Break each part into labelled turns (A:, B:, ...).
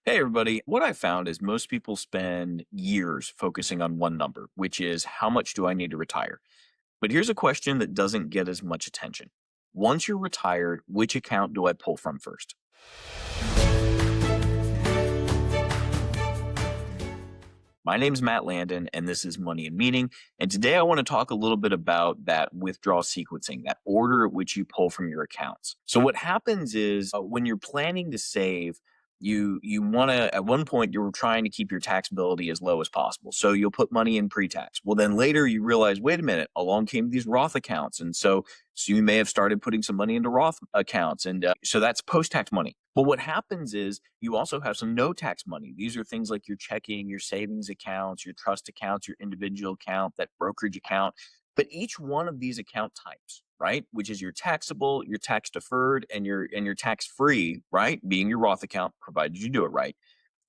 A: Hey, everybody. What I found is most people spend years focusing on one number, which is how much do I need to retire? But here's a question that doesn't get as much attention. Once you're retired, which account do I pull from first? My name's Matt Landon, and this is Money and Meaning. And today I want to talk a little bit about that withdrawal sequencing, that order at which you pull from your accounts. So what happens is when you're planning to save, you want to at one point you're trying to keep your taxability as low as possible. So you'll put money in pre-tax. Well, then later you realize, wait a minute, along came these Roth accounts, and so you may have started putting some money into Roth accounts, and so that's post-tax money. But what happens is you also have some no tax money. These are things like your checking, your savings accounts, your trust accounts, your individual account, that brokerage account. But each one of these account types, right, which is your taxable, your tax deferred, and your tax free, right, being your Roth account, provided you do it right.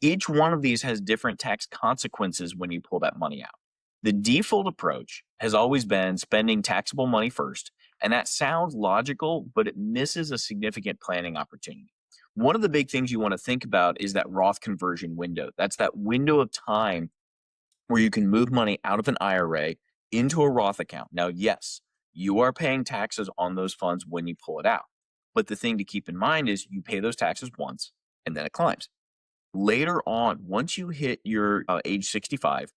A: Each one of these has different tax consequences when you pull that money out. The default approach has always been spending taxable money first, and that sounds logical, but it misses a significant planning opportunity. One of the big things you want to think about is that Roth conversion window. That's that window of time where you can move money out of an IRA into a Roth account. Now, yes, you are paying taxes on those funds when you pull it out. But the thing to keep in mind is you pay those taxes once and then it climbs. Later on, once you hit your age 65,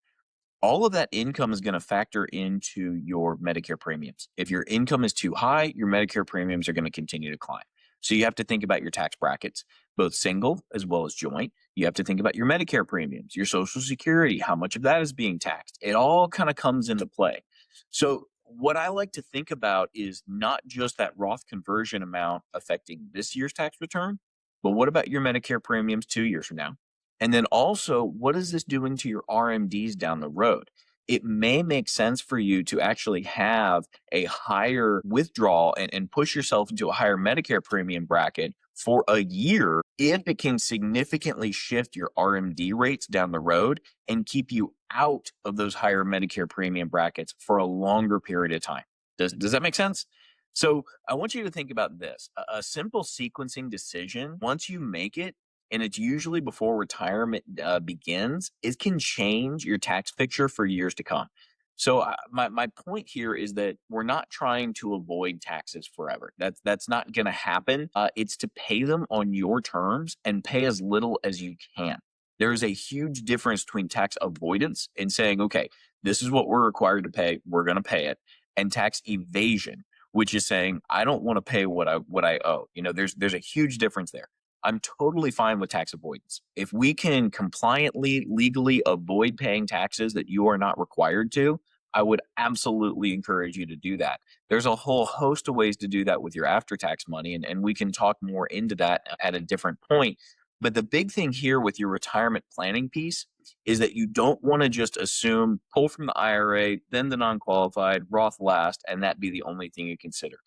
A: all of that income is going to factor into your Medicare premiums. If your income is too high, your Medicare premiums are going to continue to climb. So you have to think about your tax brackets, both single as well as joint. You have to think about your Medicare premiums, your Social Security, how much of that is being taxed. It all kind of comes into play. So what I like to think about is not just that Roth conversion amount affecting this year's tax return, but what about your Medicare premiums 2 years from now? And then also, what is this doing to your RMDs down the road? It may make sense for you to actually have a higher withdrawal and push yourself into a higher Medicare premium bracket for a year if it can significantly shift your RMD rates down the road and keep you out of those higher Medicare premium brackets for a longer period of time. Does that make sense? So I want you to think about this. A simple sequencing decision, once you make it, and it's usually before retirement begins, it can change your tax picture for years to come. So my point here is that we're not trying to avoid taxes forever. That's not going to happen. It's to pay them on your terms and pay as little as you can. There is a huge difference between tax avoidance and saying, okay, this is what we're required to pay, we're going to pay it, and tax evasion, which is saying I don't want to pay what I owe. There's a huge difference there. I'm totally fine with tax avoidance. If we can compliantly, legally avoid paying taxes that you are not required to, I would absolutely encourage you to do that. There's a whole host of ways to do that with your after tax money, and we can talk more into that at a different point. But the big thing here with your retirement planning piece is that you don't want to just assume pull from the IRA, then the non qualified, Roth last, and that be the only thing you consider.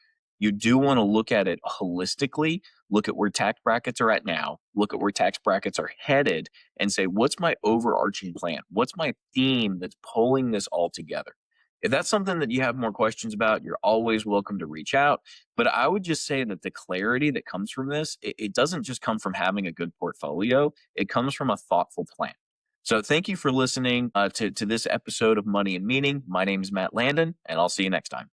A: You do want to look at it holistically, look at where tax brackets are at now, look at where tax brackets are headed, and say, what's my overarching plan? What's my theme that's pulling this all together? If that's something that you have more questions about, you're always welcome to reach out. But I would just say that the clarity that comes from this, it doesn't just come from having a good portfolio, it comes from a thoughtful plan. So thank you for listening to this episode of Money and Meaning. My name is Matt Landon, and I'll see you next time.